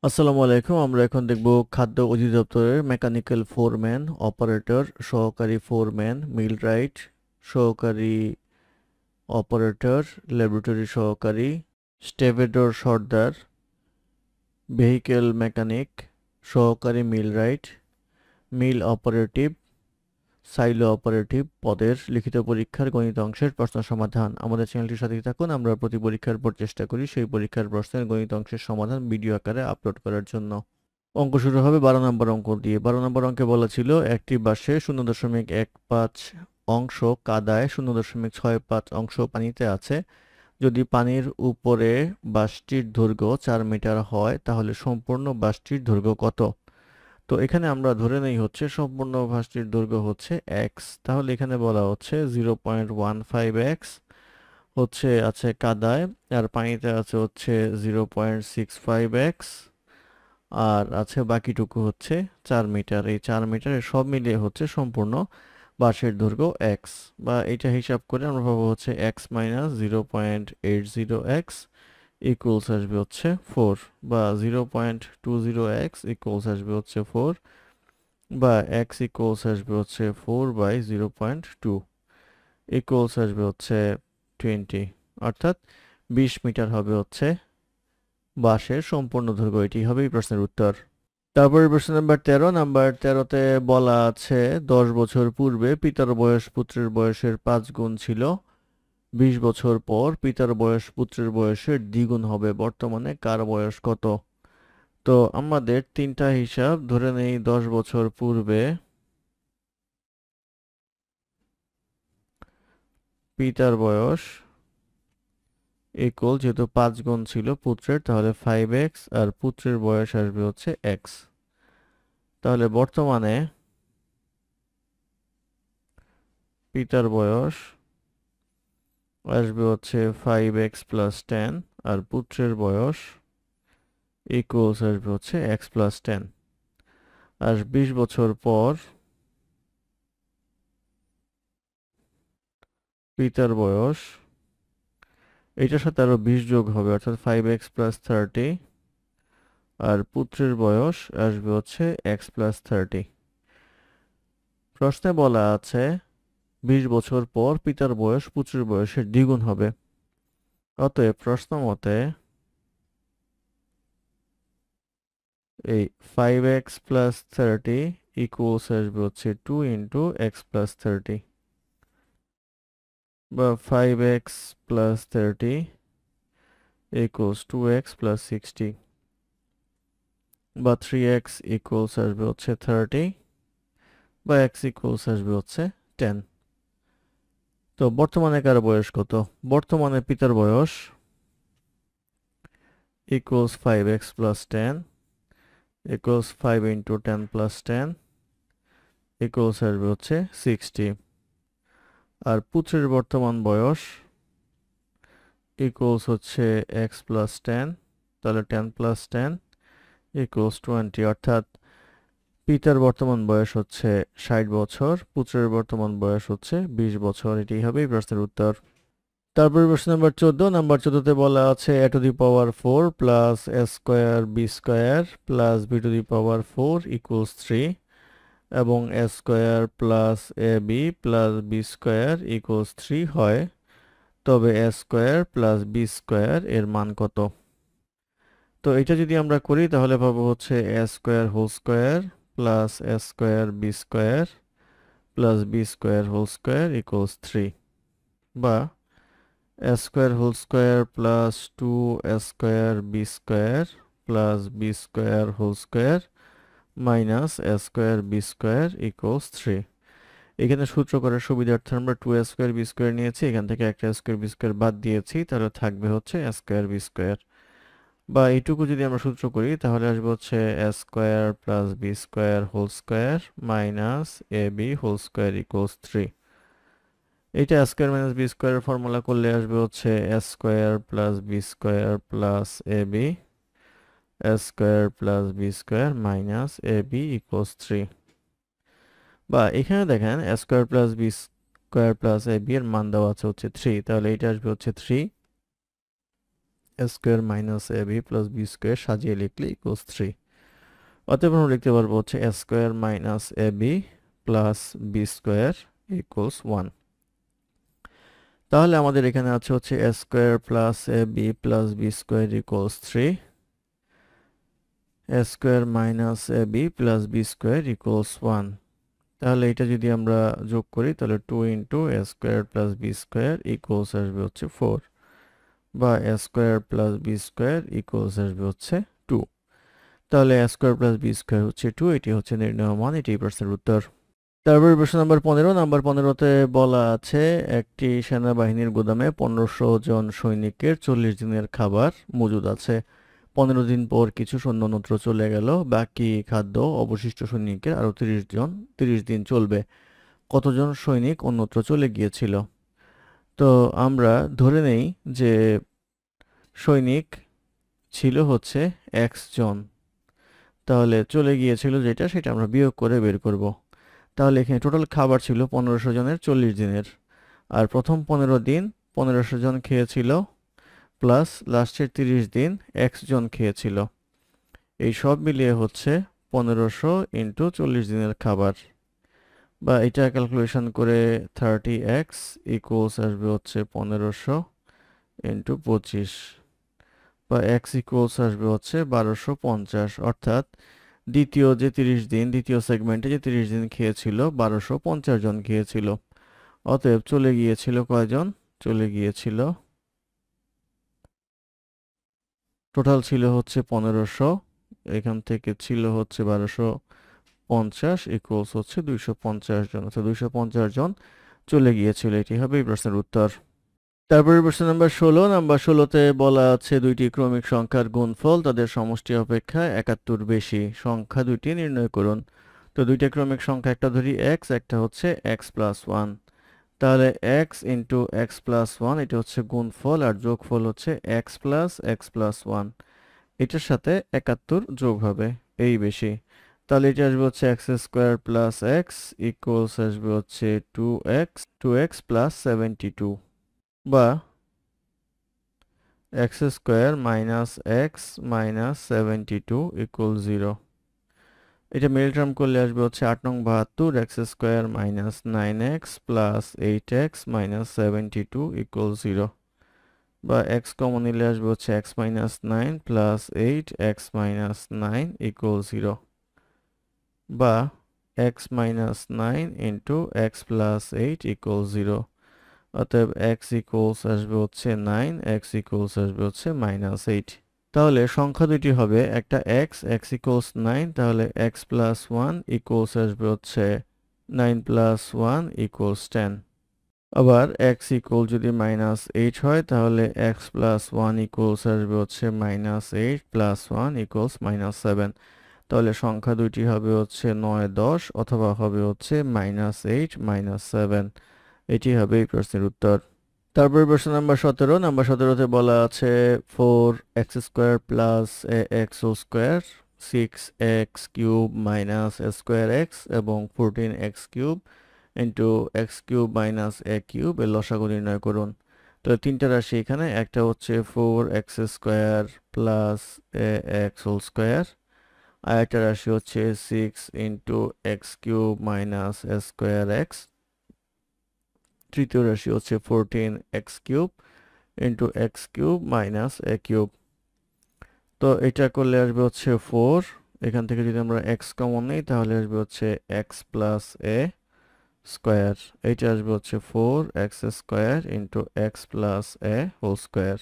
আসসালামু আলাইকুম। আমরা এখন দেখব খাদ্য অধিদপ্তরের মেকানিক্যাল ফোরম্যান, অপারেটর, সহকারী ফোরম্যান, মিলরাইট, সহকারী অপারেটর, ল্যাবরেটরি সহকারী, স্টেভেডর সর্দার, ভেহিকেল মেকানিক, সহকারী মিলরাইট, মিল অপারেটিভ, সাইলো অপারেটিভ পদের লিখিত পরীক্ষার গণিত অংশের প্রশ্ন সমাধান। আমাদের চ্যানেলটির সাথে থাকুন। আমরা প্রতি পরীক্ষার পর চেষ্টা করি সেই পরীক্ষার প্রশ্নের গণিত অংশের সমাধান ভিডিও আকারে আপলোড করার জন্য। অঙ্ক শুরু হবে 12 নম্বর অঙ্ক দিয়ে। 12 নম্বর অঙ্কে বলা ছিল একটি বাসে 0.15 অংশ কাদায়, 0.65 অংশ পানিতে আছে। যদি পানির উপরে বাসটির দৈর্ঘ্য 4 মিটার হয় তাহলে সম্পূর্ণ বাসটির দৈর্ঘ্য কত? তো এখানে আমরা ধরে নেই হচ্ছে সম্পূর্ণ বাসটির দৈর্ঘ্য হচ্ছে এক্স। তাহলে এখানে বলা হচ্ছে 0.15 এক্স হচ্ছে আছে কাদায়, আর পানিতে আছে হচ্ছে 0.65 এক্স, আর আছে বাকিটুকু হচ্ছে 4 মিটার। এই 4 মিটারের সব মিলিয়ে হচ্ছে সম্পূর্ণ বাঁশের দৈর্ঘ্য এক্স, বা এটা হিসাব করে আমরা পাবো হচ্ছে এক্স মাইনাস 0.80 এক্স ইকুয়ালস আসবে হচ্ছে 4, বা 0.20 এক্স ইকুয়ালস আসবে হচ্ছে 4, বা এক্স ইকুয়ালস আসবে হচ্ছে 4/0.2 ইকুয়ালস আসবে হচ্ছে 20, অর্থাৎ 20 মিটার হবে হচ্ছে বাঁশের সম্পূর্ণ দৈর্ঘ্য। এটি হবে এই প্রশ্নের উত্তর। তারপরে প্রশ্ন নাম্বার 13। নাম্বার 13তে বলা আছে 10 বছর পূর্বে পিতার বয়স পুত্রের বয়সের 5 গুণ ছিল। 20 বছর পর পিতার বয়স পুত্রের বয়সের দ্বিগুণ হবে, বর্তমানে কার বয়স কত? তো আমাদের তিনটা হিসাব ধরে নেই। 10 বছর পূর্বে পিতার বয়স ইকুয়াল, যেহেতু 5 গুণ ছিল পুত্রের তাহলে 5x, আর পুত্রের বয়স আসবে হচ্ছে x। তাহলে বর্তমানে পিতার বয়স আসবে হচ্ছে 5x+10, আর পুত্রের বয়স ইকুয়ালস আসবে হচ্ছে x+10। আর 20 বছর পর পিতার বয়স, এটার সাথে আরো 20 যোগ হবে অর্থাৎ 5x+30, আর পুত্রের বয়স আসবে হচ্ছে x+30। প্রশ্নে বলা আছে 20 বছর পর পিতার বয়স পুত্রের বয়সের দ্বিগুণ হবে। অতএব প্রশ্ন মতে এই 5x+30 ইকুয়ালস আসবে হচ্ছে 2 ইন্টু x+30, বা 5x+30 equals 2x+60, বা 3x equals আসবে হচ্ছে 30, বা x equals আসবে হচ্ছে 10। তো বর্তমানে কার বয়স কত? বর্তমানে পিতার বয়স equals 5x+10 equals 5 into 10 plus 10 equals আসবে হচ্ছে 60, আর পুত্রের বর্তমান বয়স equals হচ্ছে x+10, তাহলে 10 plus 10 equals 20, অর্থাৎ পিতার বর্তমান বয়স হচ্ছে 60 বছর, পুত্রের বর্তমান বয়স হচ্ছে 20 বছর। এটাই হবে এই প্রশ্নের উত্তর। তারপরে প্রশ্ন নাম্বার 14। নাম্বার 14তে বলা আছে a to the power 4 plus a square b square plus b to the power 4 equals 3, এবং a square plus ab plus b square equals 3 হয়, তবে a square plus b square এর মান কত? তো এটা যদি আমরা করি তাহলে পাবো হচ্ছে a square whole square plus a square b square plus b square whole square equals 3, বা a square whole square plus 2a square b square plus b square whole square minus a square b square equals 3। এখানে সূত্র করার সুবিধার্থে আমরা 2a square b square নিয়েছি, এখান থেকে একটা স্কোয়ার b স্কোয়ার বাদ দিয়েছি, তাহলে থাকবে হচ্ছে a স্কোয়ার b স্কোয়ার। বা এইটুকু যদি আমরা সূত্র করি তাহলে আসবে হচ্ছে a square plus b square whole square minus ab whole square equals 3। এইটা a স্কোয়ার মাইনাস b স্কোয়ারের ফর্মুলা করলে আসবে হচ্ছে a square plus b square plus ab a square plus b square minus ab equals 3। বা এখানে দেখেন a square plus b square plus ab এর মান দেওয়া আছে হচ্ছে 3, তাহলে এটা আসবে হচ্ছে 3 A square minus A B plus B square সাজিয়ে লিখলে ইকুয়ালস 3। অতএব আমরা লিখতে পারবো হচ্ছে A square minus A B plus B square equals 1। তাহলে আমাদের এখানে আছে হচ্ছে A square plus A B plus B square equals 3, A square minus A B plus B square equals 1। তাহলে এটা যদি আমরা যোগ করি তাহলে 2 into A square plus B square equals আসবে হচ্ছে 4, বা A square plus B square equals আসবে হচ্ছে 2। তাহলে A square plus B square হচ্ছে 2, এটি হচ্ছে নির্ণয় মান, এটি এই প্রশ্নের উত্তর। তারপর প্রশ্ন নাম্বার 15। নাম্বার 15তে বলা আছে একটি সেনাবাহিনীর গুদামে 1500 জন সৈনিকের 40 দিনের খাবার মজুদ আছে। 15 দিন পর কিছু সৈন্য অন্যত্র চলে গেল, বাকি খাদ্য অবশিষ্ট সৈনিকের আরো 30 দিন চলবে। কতজন সৈনিক অন্যত্র চলে গিয়েছিল? তো আমরা ধরে নেই যে সৈনিক ছিল হচ্ছে x জন, তাহলে চলে গিয়েছিল যেটা সেটা আমরা বিয়োগ করে বের করব। তাহলে এখানে টোটাল খাবার ছিল 1500 জনের 40 দিনের, আর প্রথম 15 দিন 1500 জন খেয়েছিল, প্লাস লাস্টের 30 দিন x জন খেয়েছিল। এই সব মিলিয়ে হচ্ছে 1500 ইন্টু 40 দিনের খাবার, বা এটা ক্যালকুলেশন করে 30x ইকুয়ালস আসবে হচ্ছে 1500 ইন্টু 25, বা x ইকুয়ালস আসবে হচ্ছে 1250। অর্থাৎ দ্বিতীয় সেগমেন্টে যে 30 দিন খেয়েছিল 1250 জন খেয়েছিল। অতএব চলে গিয়েছিল কয়জন? চলে গিয়েছিল, টোটাল ছিল হচ্ছে 1500, এখান থেকে ছিল হচ্ছে 1250 ইকুয়ালস হচ্ছে 250 জন, অর্থাৎ 250 জন চলে গিয়েছিল। এটি হবে এই প্রশ্নের উত্তর। তারপরে প্রশ্ন নাম্বার 16। নাম্বার 16তে বলা আছে দুইটি ক্রমিক সংখ্যার গুণফল তাদের সমষ্টি অপেক্ষা 71 বেশি, সংখ্যা দুইটি নির্ণয় করুন। তো দুইটা ক্রমিক সংখ্যা, একটা ধরি x, একটা হচ্ছে x প্লাস 1। তাহলে x ইন্টু এক্স প্লাস 1 এটা হচ্ছে গুণফল, আর যোগফল হচ্ছে x প্লাস 1। এটার সাথে 71 যোগ হবে, এই বেশি। তাহলে এটা আসবে হচ্ছে x square plus x equals আসবে হচ্ছে 2x প্লাস 72, বা x square minus x minus 72 equal 0। এটা মিল টার্ম করলে আসবে হচ্ছে 8 নং 72 x square minus 9x plus 8x minus 72 equal 0, বা x কমন নিলে আসবে হচ্ছে x minus 9 plus 8x minus 9 equal 0, বা x minus 9 into x plus 8 equal 0। অতএব x ইকুয়ালস আসবে হচ্ছে 9, x ইকুয়ালস আসবে হচ্ছে মাইনাস 8। তাহলে সংখ্যা দুটি হবে, একটা x ইকুয়ালস 9, তাহলে x প্লাস 1 ইকুয়ালস আসবে হচ্ছে 9 প্লাস 1 ইকুয়ালস 10। আবার x ইকুয়াল যদি মাইনাস 8 হয় তাহলে x প্লাস 1 ইকুয়ালস আসবে হচ্ছে মাইনাস 8 প্লাস 1 ইকুয়ালস মাইনাস 7। তাহলে সংখ্যা দুইটি হবে হচ্ছে 9 10, অথবা হবে হচ্ছে মাইনাস 8 মাইনাস 7। এটি হবে এই প্রশ্নের উত্তর। তারপর প্রশ্ন নাম্বার 17। নাম্বার 17তে বলা আছে 4x square plus ax whole square, 6x cube minus a square x এবং 14x cube into x cube minus a cube এর লসাগু নির্ণয় করুন। তো তিনটা রাশি এখানে, একটা হচ্ছে 4x square plus ax whole square, আর একটা রাশি হচ্ছে 6 into x cube minus a square x, তৃতীয় রাশি হচ্ছে 14x cube into x cube minus a cube. তো এটা করলে আসবে হচ্ছে 4, এখান থেকে যদি আমরা x কমন নিই তাহলে আসবে হচ্ছে x প্লাস a স্কোয়ার, এইটা আসবে হচ্ছে 4x square into x plus a whole square,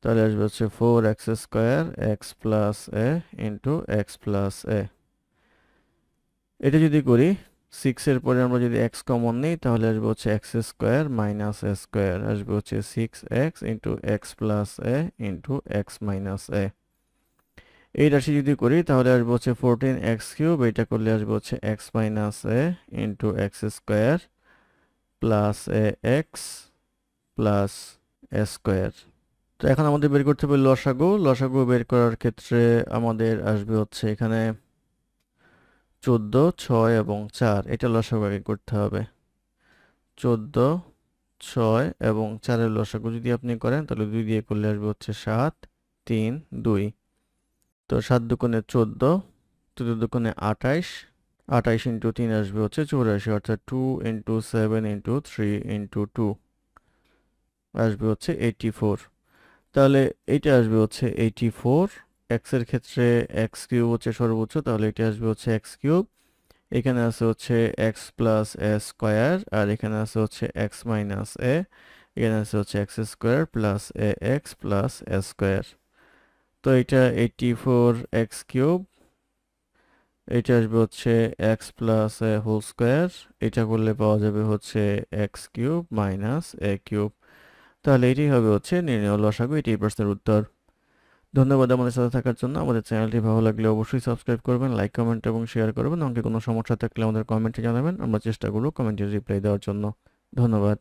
তাহলে আসবে হচ্ছে 4x square x plus a into x plus a। এটা যদি করি 6 এর পরে আমরা যদি x কমন নিই তাহলে আসবে হচ্ছে x square minus a square, আসবে হচ্ছে 6x into x plus a into x minus a। এই রাশি যদি করি তাহলে আসবে হচ্ছে 14x কিউব, এটা করলে আসবে হচ্ছে x minus a into x square plus ax plus a square. তো এখন আমাদের বের করতে হবে লসাগু। লসাগু বের করার ক্ষেত্রে আমাদের আসবে হচ্ছে এখানে 14, 6 এবং 4, এটা লসাগু আগে করতে হবে। 14, 6 এবং 4-এর লসাগু যদি আপনি করেন তাহলে 2 দিয়ে করলে আসবে হচ্ছে 7, 3, 2। তো 7 দুগুণে 14, 14 দুগুণে 28, 28 ইন্টু 3 আসবে হচ্ছে 84, অর্থাৎ 2 ইন্টু 7 ইন্টু 3 ইন্টু 2 আসবে হচ্ছে 84। তাহলে এইটা আসবে হচ্ছে 84। এক্স এর ক্ষেত্রে এক্স কিউব হচ্ছে সর্বোচ্চ, তাহলে এটা আসবে হচ্ছে এক্স কিউব। এখানে আছে হচ্ছে এক্স প্লাস এ স্কোয়ার, আর এখানে আছে হচ্ছে এক্স মাইনাস এ, এখানে আছে হচ্ছে এক্স স্কোয়ার প্লাস এ এক্স প্লাস এ স্কোয়ার। তো এটা 84 এক্স কিউব, এটা আসবে হচ্ছে এক্স প্লাস এ হোল স্কোয়ার, এটা করলে পাওয়া যাবে হচ্ছে এক্স কিউব মাইনাস এ কিউব। তাহলে এটাই হবে হচ্ছে নির্ণয় লসাগু, এটাই প্রশ্নের উত্তর। ধন্যবাদ আমাদের সাথে থাকার জন্য। আমাদের চ্যানেলটি ভালো লাগলে অবশ্যই সাবস্ক্রাইব করবেন, লাইক কমেন্ট এবং শেয়ার করবেন। অঙ্কে কোনো সমস্যা থাকলে আমাদের কমেন্টে জানাবেন, আমরা চেষ্টা করব কমেন্টে রিপ্লাই দেওয়ার জন্য। ধন্যবাদ।